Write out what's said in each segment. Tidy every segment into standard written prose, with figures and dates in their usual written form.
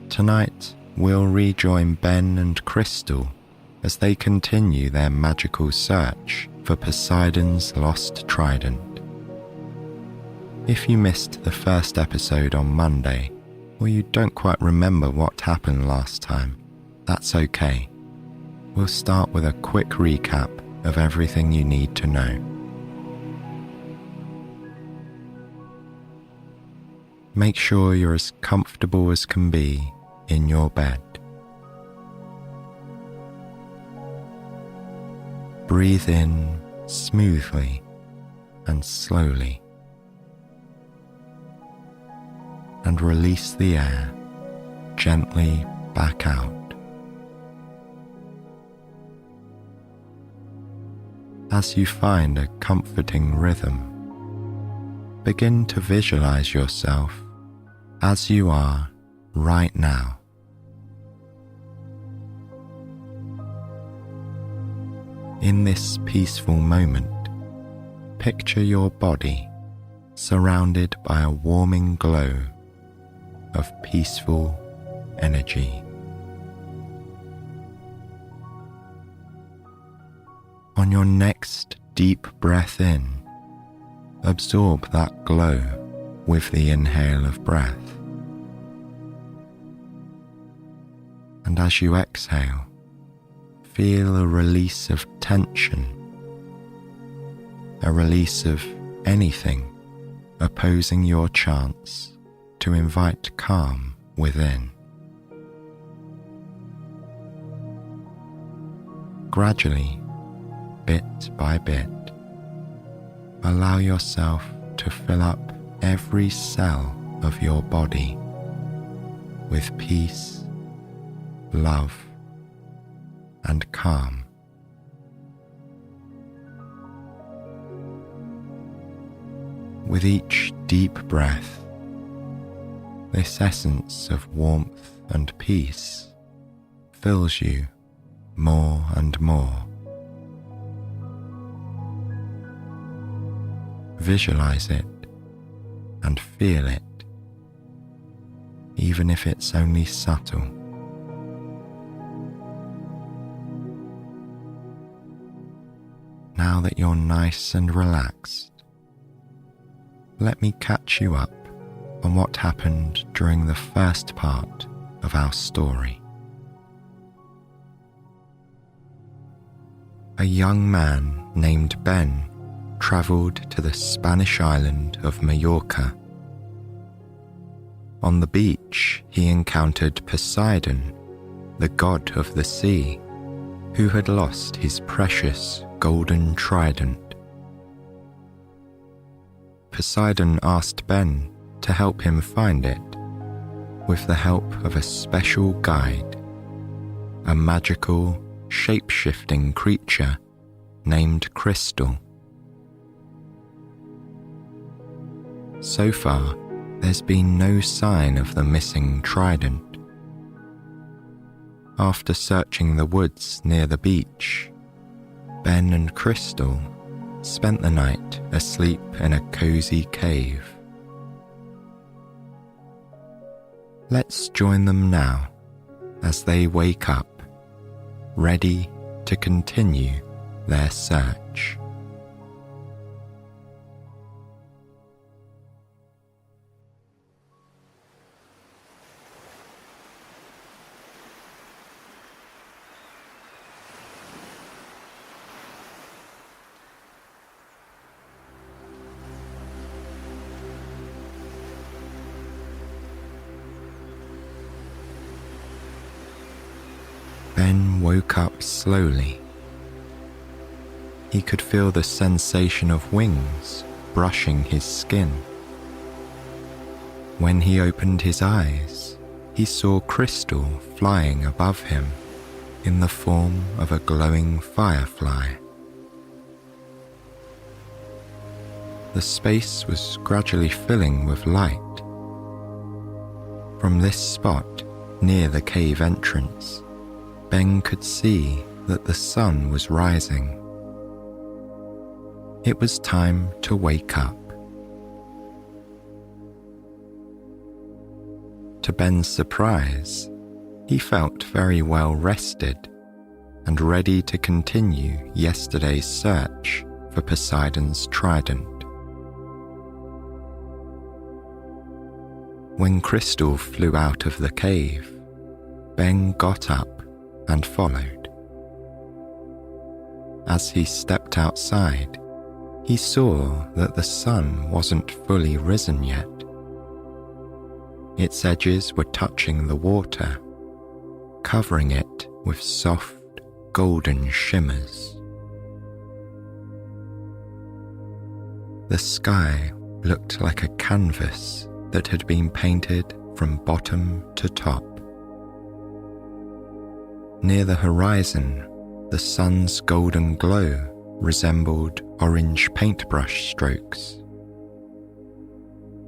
Tonight, we'll rejoin Ben and Crystal as they continue their magical search for Poseidon's lost trident. If you missed the first episode on Monday, or you don't quite remember what happened last time, that's okay. We'll start with a quick recap of everything you need to know. Make sure you're as comfortable as can be in your bed. Breathe in smoothly and slowly, and release the air gently back out. As you find a comforting rhythm, begin to visualize yourself as you are right now. In this peaceful moment, picture your body surrounded by a warming glow of peaceful energy. On your next deep breath in, absorb that glow with the inhale of breath. And as you exhale, feel a release of tension, a release of anything opposing your chance to invite calm within. Gradually, bit by bit, allow yourself to fill up every cell of your body with peace, love, and calm. With each deep breath, this essence of warmth and peace fills you more and more. Visualize it and feel it, even if it's only subtle. Now that you're nice and relaxed, let me catch you up on what happened during the first part of our story. A young man named Ben travelled to the Spanish island of Majorca. On the beach, he encountered Poseidon, the god of the sea, who had lost his precious golden trident. Poseidon asked Ben to help him find it, with the help of a special guide, a magical, shape-shifting creature named Crystal. So far, there's been no sign of the missing trident. After searching the woods near the beach, Ben and Crystal spent the night asleep in a cozy cave. Let's join them now as they wake up, ready to continue their search. Ben woke up slowly. He could feel the sensation of wings brushing his skin. When he opened his eyes, he saw Crystal flying above him in the form of a glowing firefly. The space was gradually filling with light. From this spot, near the cave entrance, Ben could see that the sun was rising. It was time to wake up. to Ben's surprise, he felt very well rested and ready to continue yesterday's search for Poseidon's trident. When Crystal flew out of the cave, Ben got up and followed. As he stepped outside, he saw that the sun wasn't fully risen yet. Its edges were touching the water, covering it with soft, golden shimmers. The sky looked like a canvas that had been painted from bottom to top. Near the horizon, the sun's golden glow resembled orange paintbrush strokes.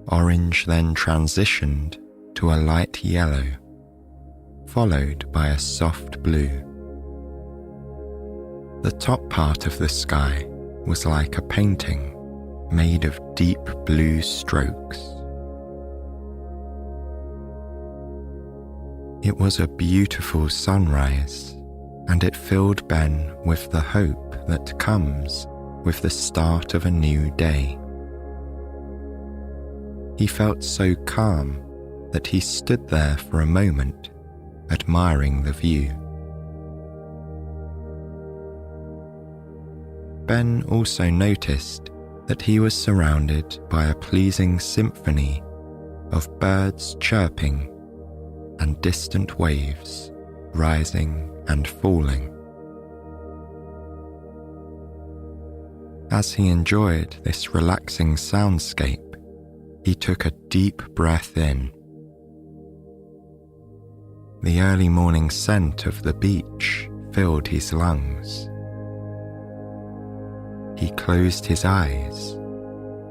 Orange then transitioned to a light yellow, followed by a soft blue. The top part of the sky was like a painting made of deep blue strokes. It was a beautiful sunrise, and it filled Ben with the hope that comes with the start of a new day. He felt so calm that he stood there for a moment, admiring the view. Ben also noticed that he was surrounded by a pleasing symphony of birds chirping and distant waves rising and falling. As he enjoyed this relaxing soundscape, he took a deep breath in. The early morning scent of the beach filled his lungs. He closed his eyes,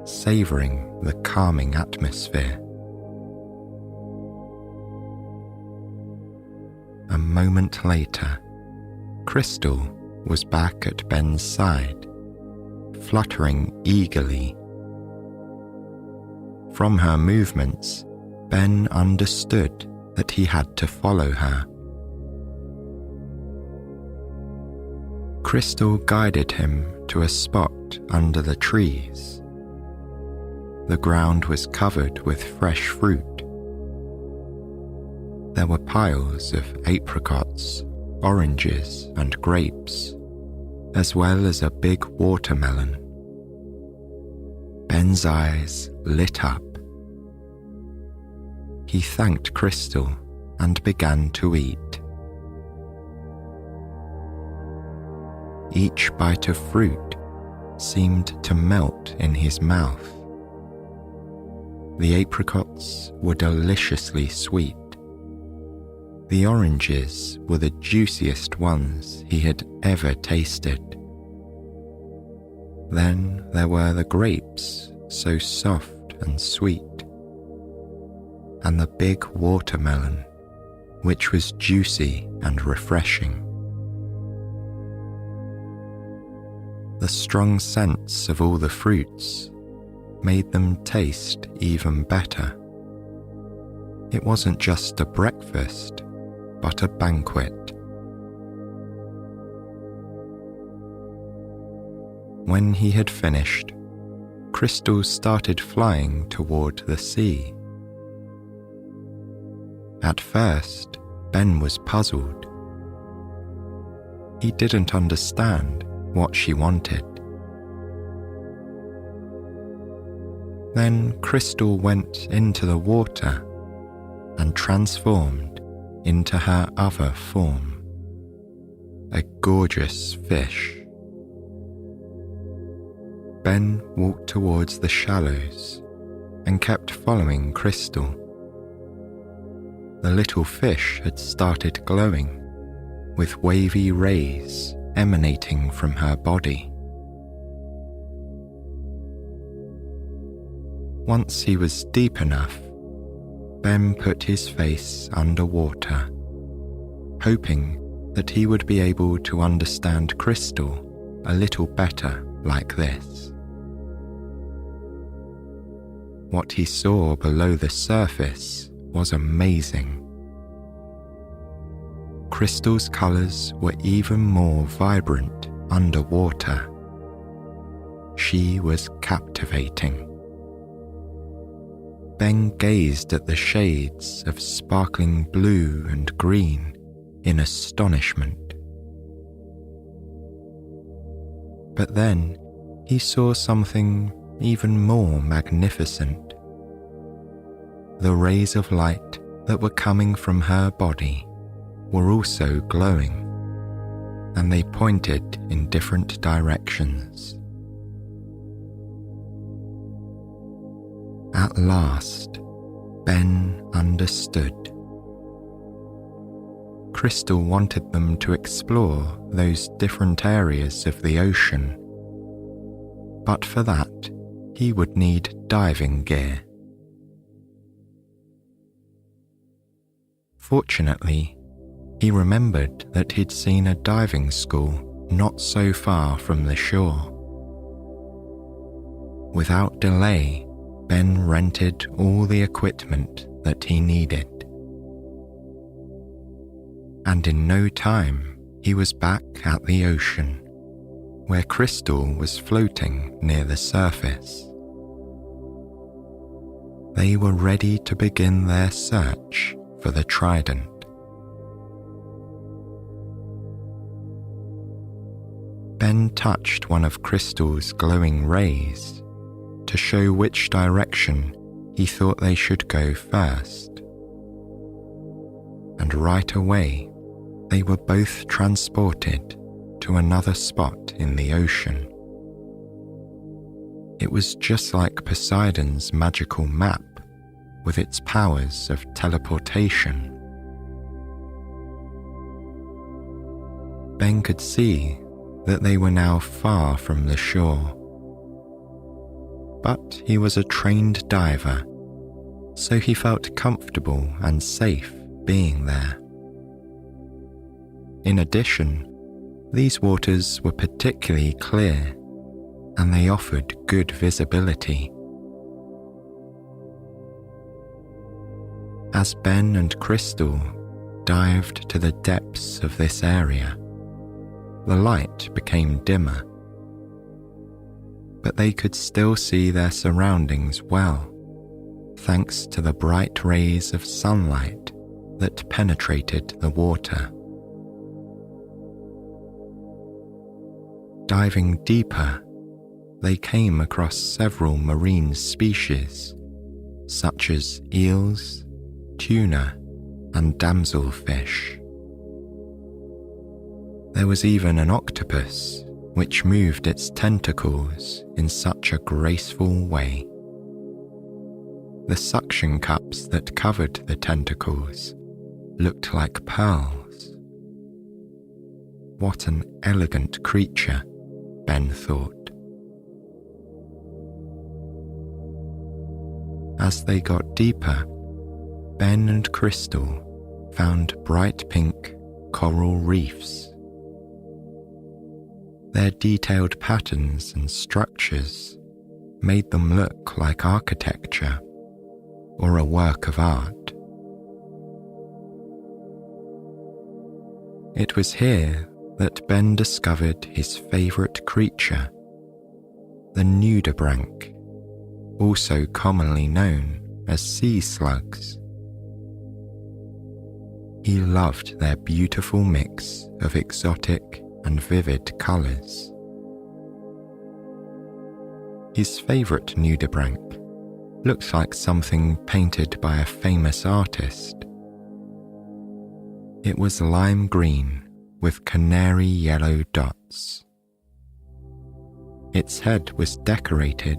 savoring the calming atmosphere. A moment later, Crystal was back at Ben's side, fluttering eagerly. From her movements, Ben understood that he had to follow her. Crystal guided him to a spot under the trees. The ground was covered with fresh fruit. There were piles of apricots, oranges, and grapes, as well as a big watermelon. Ben's eyes lit up. He thanked Crystal and began to eat. Each bite of fruit seemed to melt in his mouth. The apricots were deliciously sweet. The oranges were the juiciest ones he had ever tasted. Then there were the grapes, so soft and sweet, and the big watermelon, which was juicy and refreshing. The strong scents of all the fruits made them taste even better. It wasn't just a breakfast, but a banquet. When he had finished, Crystal started flying toward the sea. At first, Ben was puzzled. He didn't understand what she wanted. Then Crystal went into the water and transformed into her other form, a gorgeous fish. Ben walked towards the shallows and kept following Crystal. The little fish had started glowing, with wavy rays emanating from her body. Once he was deep enough, Ben put his face underwater, hoping that he would be able to understand Crystal a little better like this. What he saw below the surface was amazing. Crystal's colours were even more vibrant underwater. She was captivating. Ben gazed at the shades of sparkling blue and green in astonishment. But then he saw something even more magnificent. The rays of light that were coming from her body were also glowing, and they pointed in different directions. At last, Ben understood. Crystal wanted them to explore those different areas of the ocean, but for that, he would need diving gear. Fortunately, he remembered that he'd seen a diving school not so far from the shore. Without delay, Ben rented all the equipment that he needed. And in no time, he was back at the ocean, where Crystal was floating near the surface. They were ready to begin their search for the trident. Ben touched one of Crystal's glowing rays to show which direction he thought they should go first. And right away, they were both transported to another spot in the ocean. It was just like Poseidon's magical map with its powers of teleportation. Ben could see that they were now far from the shore. But he was a trained diver, so he felt comfortable and safe being there. In addition, these waters were particularly clear, and they offered good visibility. As Ben and Crystal dived to the depths of this area, the light became dimmer, but they could still see their surroundings well, thanks to the bright rays of sunlight that penetrated the water. Diving deeper, they came across several marine species, such as eels, tuna, and damselfish. There was even an octopus, which moved its tentacles in such a graceful way. The suction cups that covered the tentacles looked like pearls. What an elegant creature, Ben thought. As they got deeper, Ben and Crystal found bright pink coral reefs. Their detailed patterns and structures made them look like architecture or a work of art. It was here that Ben discovered his favourite creature, the nudibranch, also commonly known as sea slugs. He loved their beautiful mix of exotic and vivid colours. His favourite nudibranch looked like something painted by a famous artist. It was lime green with canary yellow dots. Its head was decorated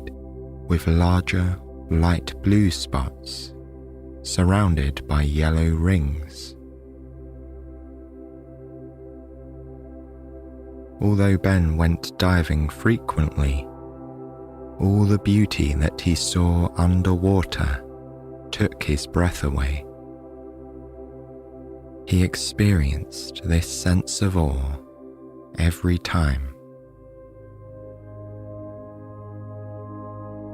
with larger, light blue spots, surrounded by yellow rings. Although Ben went diving frequently, all the beauty that he saw underwater took his breath away. He experienced this sense of awe every time.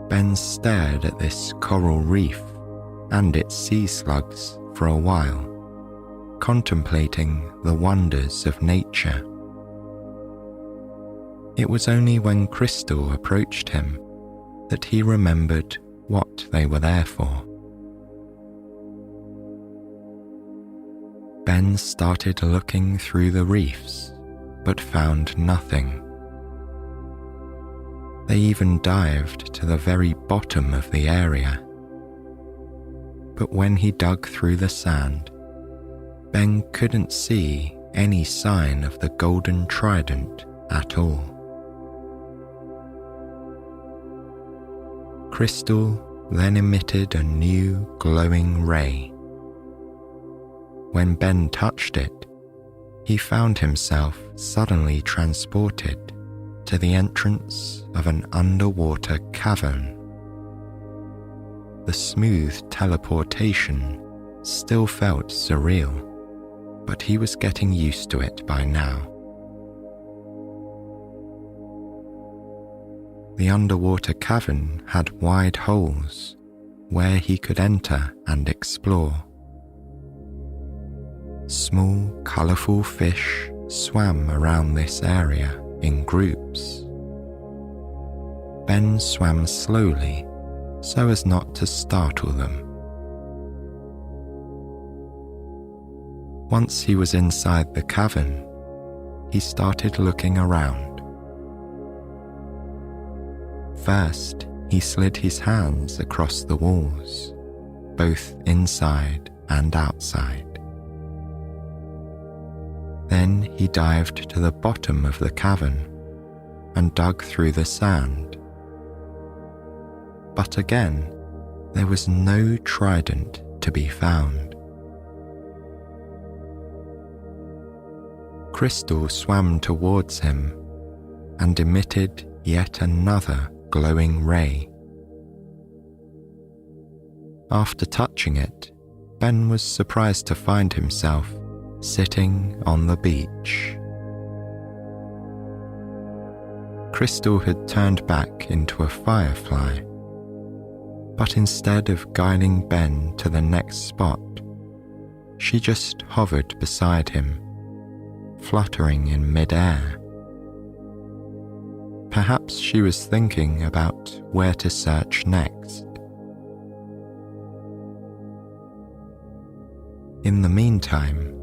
Ben stared at this coral reef and its sea slugs for a while, contemplating the wonders of nature. It was only when Crystal approached him that he remembered what they were there for. Ben started looking through the reefs, but found nothing. They even dived to the very bottom of the area. But when he dug through the sand, Ben couldn't see any sign of the golden trident at all. Crystal then emitted a new glowing ray. When Ben touched it, he found himself suddenly transported to the entrance of an underwater cavern. The smooth teleportation still felt surreal, but he was getting used to it by now. The underwater cavern had wide holes where he could enter and explore. Small, colourful fish swam around this area in groups. Ben swam slowly so as not to startle them. Once he was inside the cavern, he started looking around. First, he slid his hands across the walls, both inside and outside. Then he dived to the bottom of the cavern and dug through the sand. But again, there was no trident to be found. Crystal swam towards him and emitted yet another glowing ray. After touching it, Ben was surprised to find himself sitting on the beach. Crystal had turned back into a firefly, but instead of guiding Ben to the next spot, she just hovered beside him, fluttering in mid-air. Perhaps she was thinking about where to search next. In the meantime,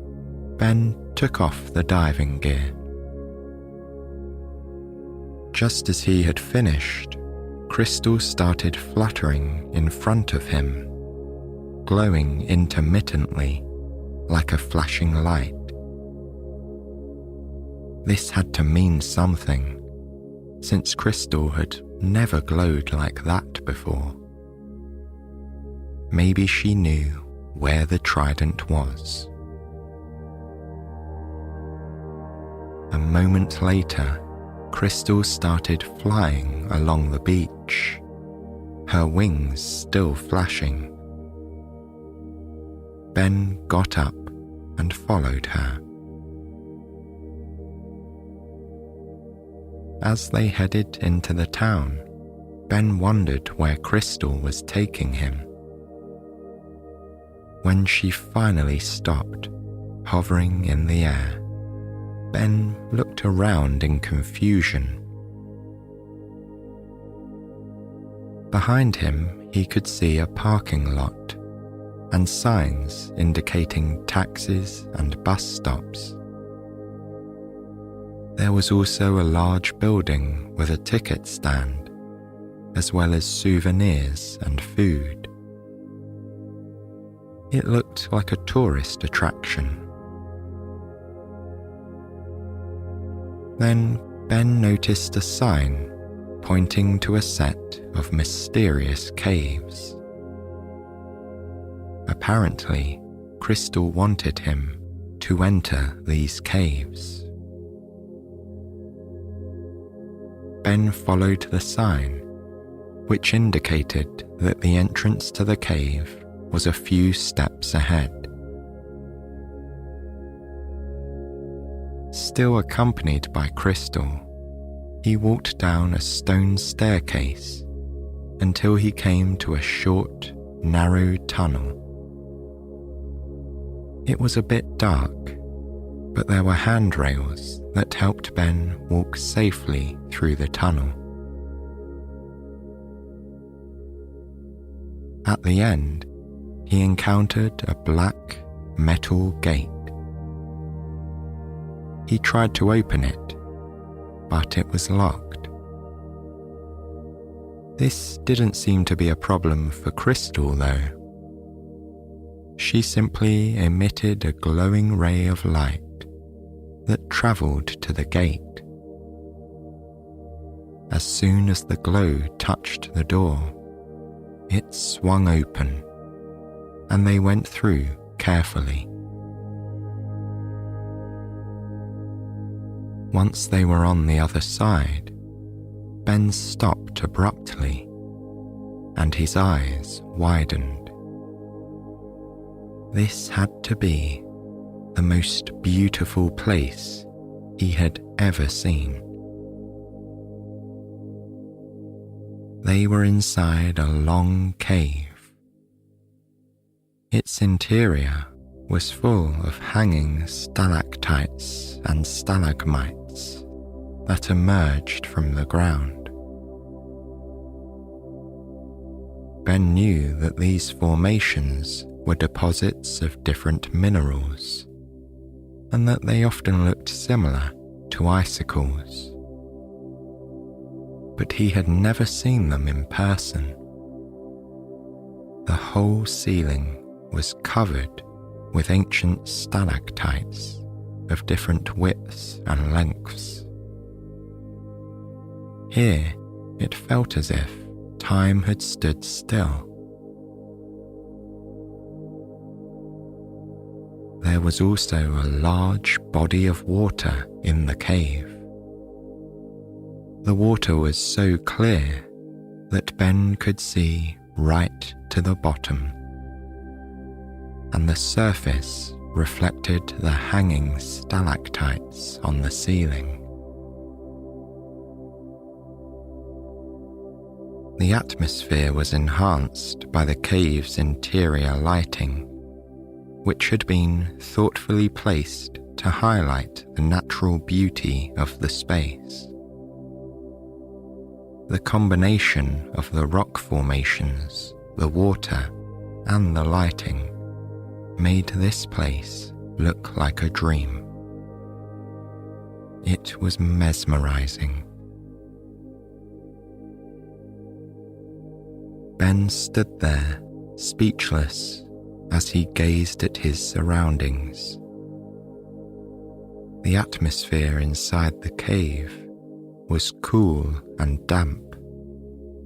Ben took off the diving gear. Just as he had finished, Crystal started fluttering in front of him, glowing intermittently like a flashing light. This had to mean something, since Crystal had never glowed like that before. Maybe she knew where the trident was. A moment later, Crystal started flying along the beach, her wings still flashing. Ben got up and followed her. As they headed into the town, Ben wondered where Crystal was taking him. When she finally stopped, hovering in the air, Ben looked around in confusion. Behind him, he could see a parking lot and signs indicating taxis and bus stops. There was also a large building with a ticket stand, as well as souvenirs and food. It looked like a tourist attraction. Then Ben noticed a sign pointing to a set of mysterious caves. Apparently, Crystal wanted him to enter these caves. Ben followed the sign, which indicated that the entrance to the cave was a few steps ahead. Still accompanied by Crystal, he walked down a stone staircase until he came to a short, narrow tunnel. It was a bit dark, but there were handrails that helped Ben walk safely through the tunnel. At the end, he encountered a black metal gate. He tried to open it, but it was locked. This didn't seem to be a problem for Crystal, though. She simply emitted a glowing ray of light that travelled to the gate. As soon as the glow touched the door, it swung open, and they went through carefully. Once they were on the other side, Ben stopped abruptly, and his eyes widened. This had to be the most beautiful place he had ever seen. They were inside a long cave. Its interior was full of hanging stalactites and stalagmites that emerged from the ground. Ben knew that these formations were deposits of different minerals, and that they often looked similar to icicles. But he had never seen them in person. The whole ceiling was covered with ancient stalactites of different widths and lengths. Here, it felt as if time had stood still. There was also a large body of water in the cave. The water was so clear that Ben could see right to the bottom, and the surface reflected the hanging stalactites on the ceiling. The atmosphere was enhanced by the cave's interior lighting, which had been thoughtfully placed to highlight the natural beauty of the space. The combination of the rock formations, the water, and the lighting made this place look like a dream. It was mesmerizing. Ben stood there, speechless, as he gazed at his surroundings. The atmosphere inside the cave was cool and damp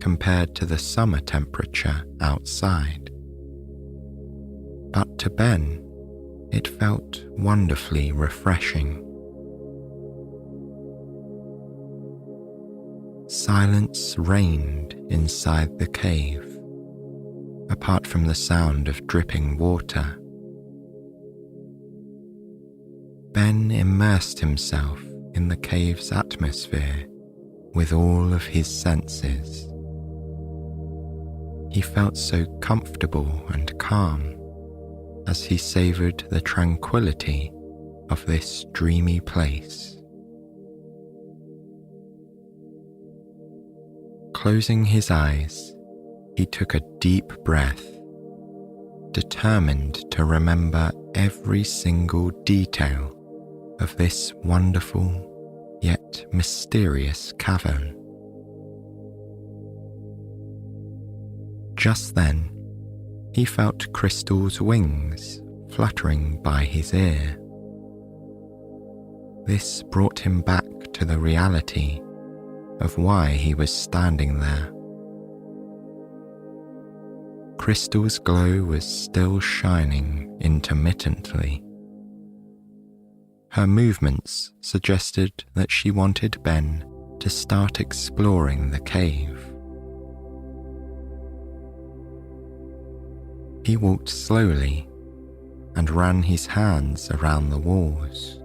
compared to the summer temperature outside. But to Ben, it felt wonderfully refreshing. Silence reigned inside the cave, apart from the sound of dripping water. Ben immersed himself in the cave's atmosphere with all of his senses. He felt so comfortable and calm as he savoured the tranquility of this dreamy place. Closing his eyes, he took a deep breath, determined to remember every single detail of this wonderful yet mysterious cavern. Just then, he felt Crystal's wings fluttering by his ear. This brought him back to the reality of why he was standing there. Crystal's glow was still shining intermittently. Her movements suggested that she wanted Ben to start exploring the cave. He walked slowly and ran his hands around the walls.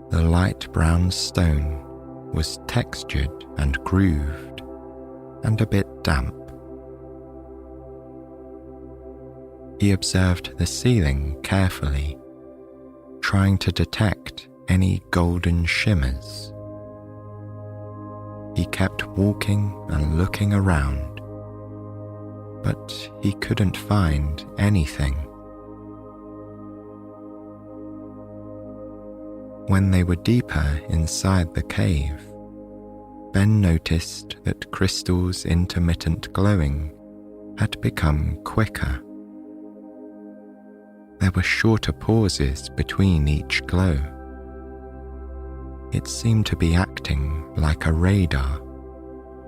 The light brown stone was textured and grooved and a bit damp, He observed the ceiling carefully, trying to detect any golden shimmers. He kept walking and looking around, but he couldn't find anything. When they were deeper inside the cave, Ben noticed that Crystal's intermittent glowing had become quicker. There were shorter pauses between each glow. It seemed to be acting like a radar,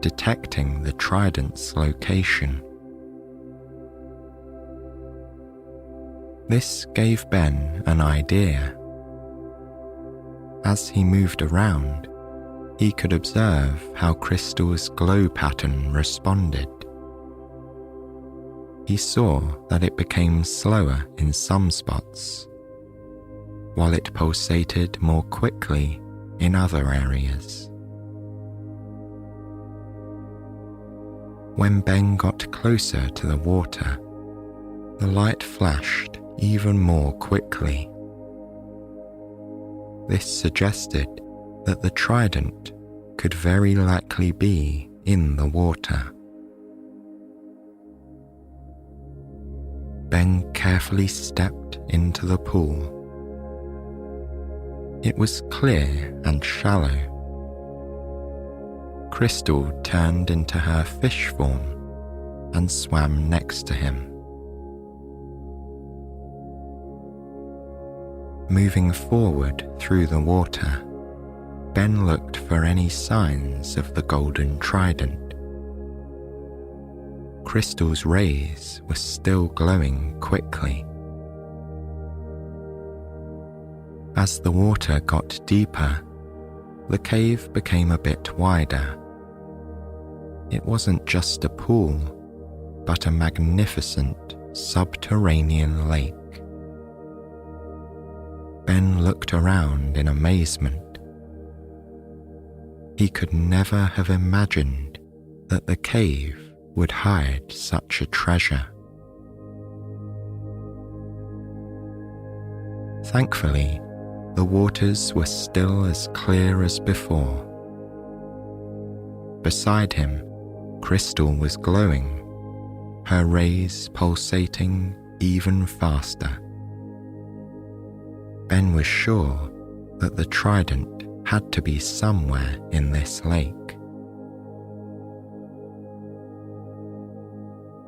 detecting the trident's location. This gave Ben an idea. As he moved around, he could observe how Crystal's glow pattern responded. He saw that it became slower in some spots, while it pulsated more quickly in other areas. When Ben got closer to the water, the light flashed even more quickly. This suggested that the trident could very likely be in the water. Ben carefully stepped into the pool. It was clear and shallow. Crystal turned into her fish form and swam next to him. Moving forward through the water, Ben looked for any signs of the golden trident. Crystal's rays were still glowing quickly. As the water got deeper, the cave became a bit wider. It wasn't just a pool, but a magnificent subterranean lake. Ben looked around in amazement. He could never have imagined that the cave would hide such a treasure. Thankfully, the waters were still as clear as before. Beside him, Crystal was glowing, her rays pulsating even faster. Ben was sure that the trident had to be somewhere in this lake.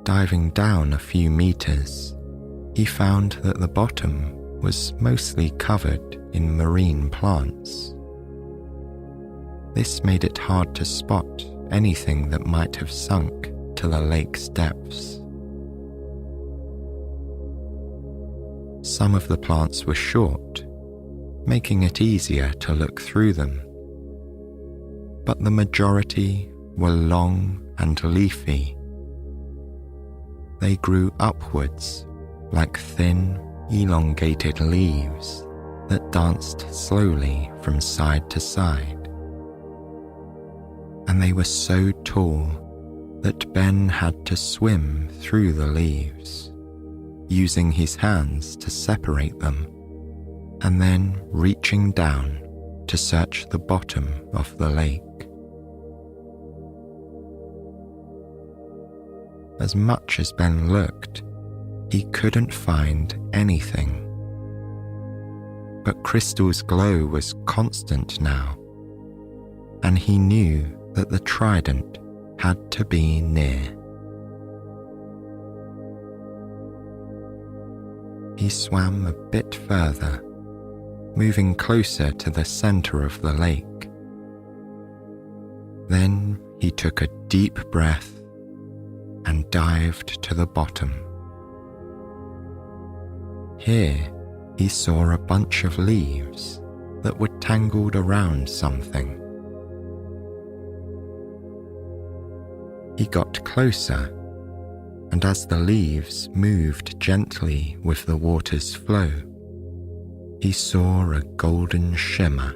Diving down a few meters, he found that the bottom was mostly covered in marine plants. This made it hard to spot anything that might have sunk to the lake's depths. Some of the plants were short, making it easier to look through them, but the majority were long and leafy. They grew upwards like thin, elongated leaves that danced slowly from side to side. And they were so tall that Ben had to swim through the leaves, using his hands to separate them, and then reaching down to search the bottom of the lake. As much as Ben looked, he couldn't find anything. But Crystal's glow was constant now, and he knew that the trident had to be near. He swam a bit further, moving closer to the center of the lake. Then he took a deep breath and dived to the bottom. Here, he saw a bunch of leaves that were tangled around something. He got closer, and as the leaves moved gently with the water's flow, he saw a golden shimmer.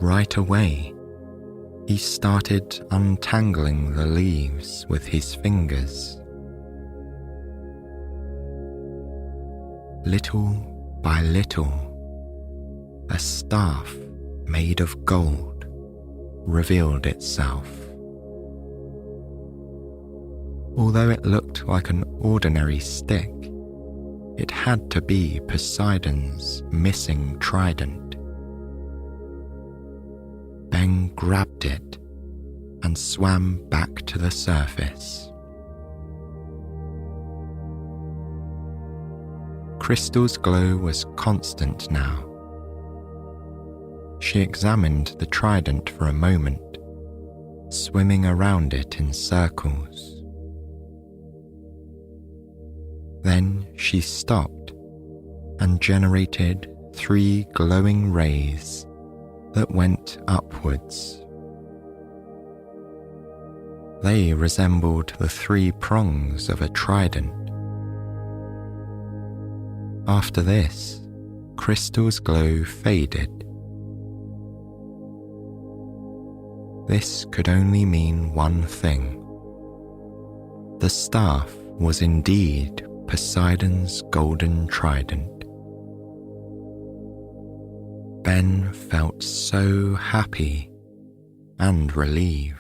Right away, he started untangling the leaves with his fingers. Little by little, a staff made of gold revealed itself. Although it looked like an ordinary stick, it had to be Poseidon's missing trident. Ben grabbed it and swam back to the surface. Crystal's glow was constant now. She examined the trident for a moment, swimming around it in circles. Then she stopped and generated 3 glowing rays that went upwards. They resembled the 3 prongs of a trident. After this, Crystal's glow faded. This could only mean one thing. The staff was indeed Poseidon's golden trident. Ben felt so happy and relieved.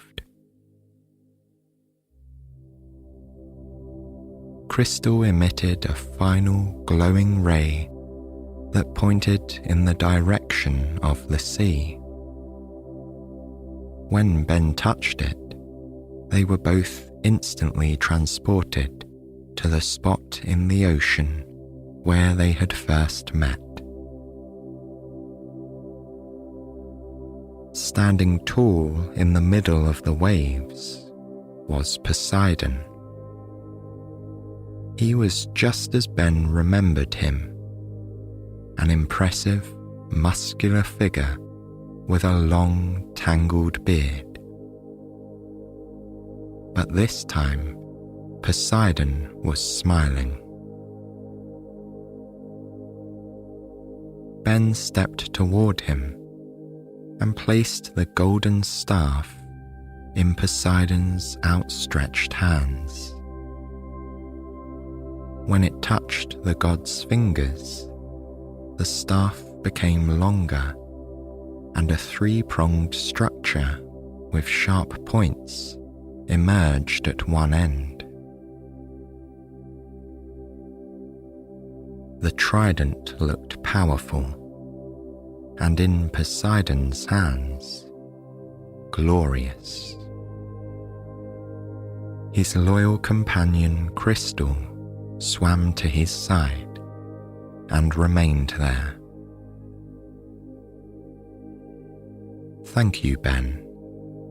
Crystal emitted a final glowing ray that pointed in the direction of the sea. When Ben touched it, they were both instantly transported to the spot in the ocean where they had first met. Standing tall in the middle of the waves was Poseidon. He was just as Ben remembered him, an impressive, muscular figure with a long, tangled beard. But this time, Poseidon was smiling. Ben stepped toward him and placed the golden staff in Poseidon's outstretched hands. When it touched the god's fingers, the staff became longer, and a 3-pronged structure with sharp points emerged at one end. The trident looked powerful, and in Poseidon's hands, glorious. His loyal companion Crystal swam to his side and remained there. "Thank you, Ben,"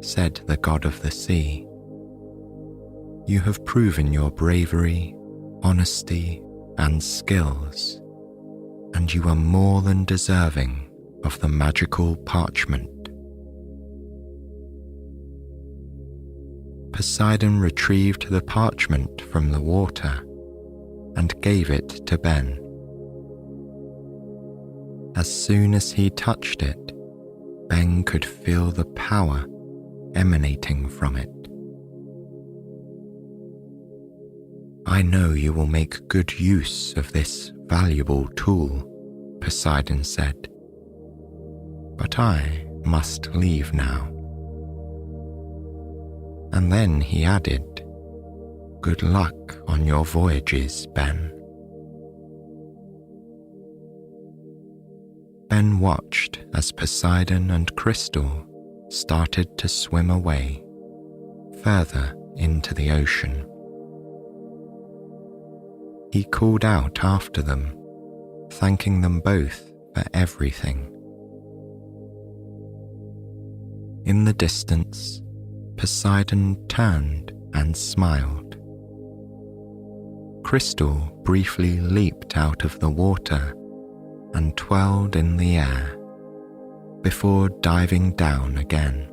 said the god of the sea. "You have proven your bravery, honesty, and skills, and you are more than deserving of the magical parchment." Poseidon retrieved the parchment from the water and gave it to Ben. As soon as he touched it, Ben could feel the power emanating from it. "I know you will make good use of this valuable tool," Poseidon said, "but I must leave now." And then he added, "Good luck on your voyages, Ben." Ben watched as Poseidon and Crystal started to swim away, further into the ocean. He called out after them, thanking them both for everything. In the distance, Poseidon turned and smiled. Crystal briefly leaped out of the water and twirled in the air before diving down again.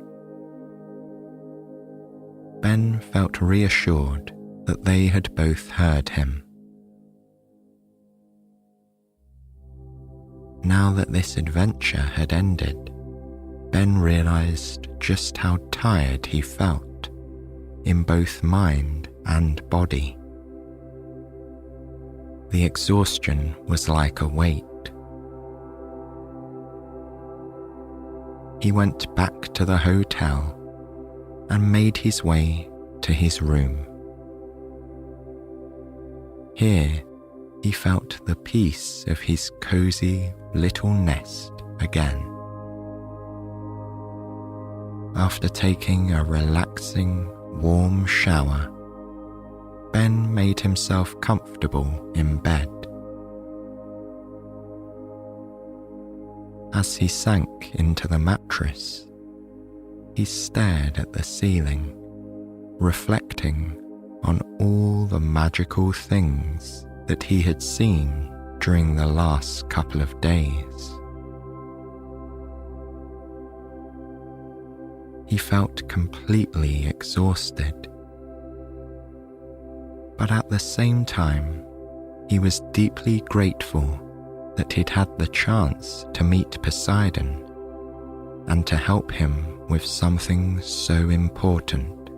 Ben felt reassured that they had both heard him. Now that this adventure had ended, Ben realized just how tired he felt in both mind and body. The exhaustion was like a weight. He went back to the hotel and made his way to his room. Here, he felt the peace of his cozy little nest again. After taking a relaxing, warm shower, Ben made himself comfortable in bed. As he sank into the mattress, he stared at the ceiling, reflecting on all the magical things that he had seen during the last couple of days. He felt completely exhausted, but at the same time, he was deeply grateful that he'd had the chance to meet Poseidon and to help him with something so important.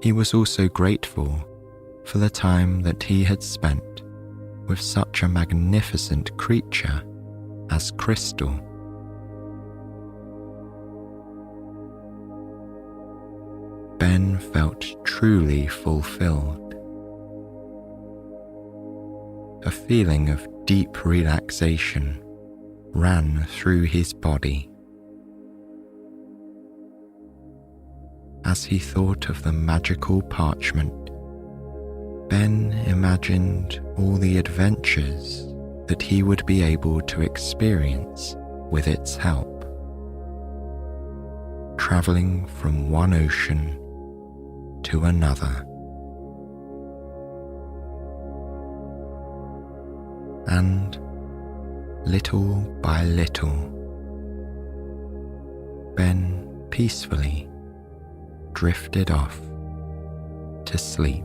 He was also grateful for the time that he had spent with such a magnificent creature as Crystal. Ben felt truly fulfilled. A feeling of deep relaxation ran through his body. As he thought of the magical parchment, Ben imagined all the adventures that he would be able to experience with its help, traveling from one ocean to another. And little by little, Ben peacefully drifted off to sleep.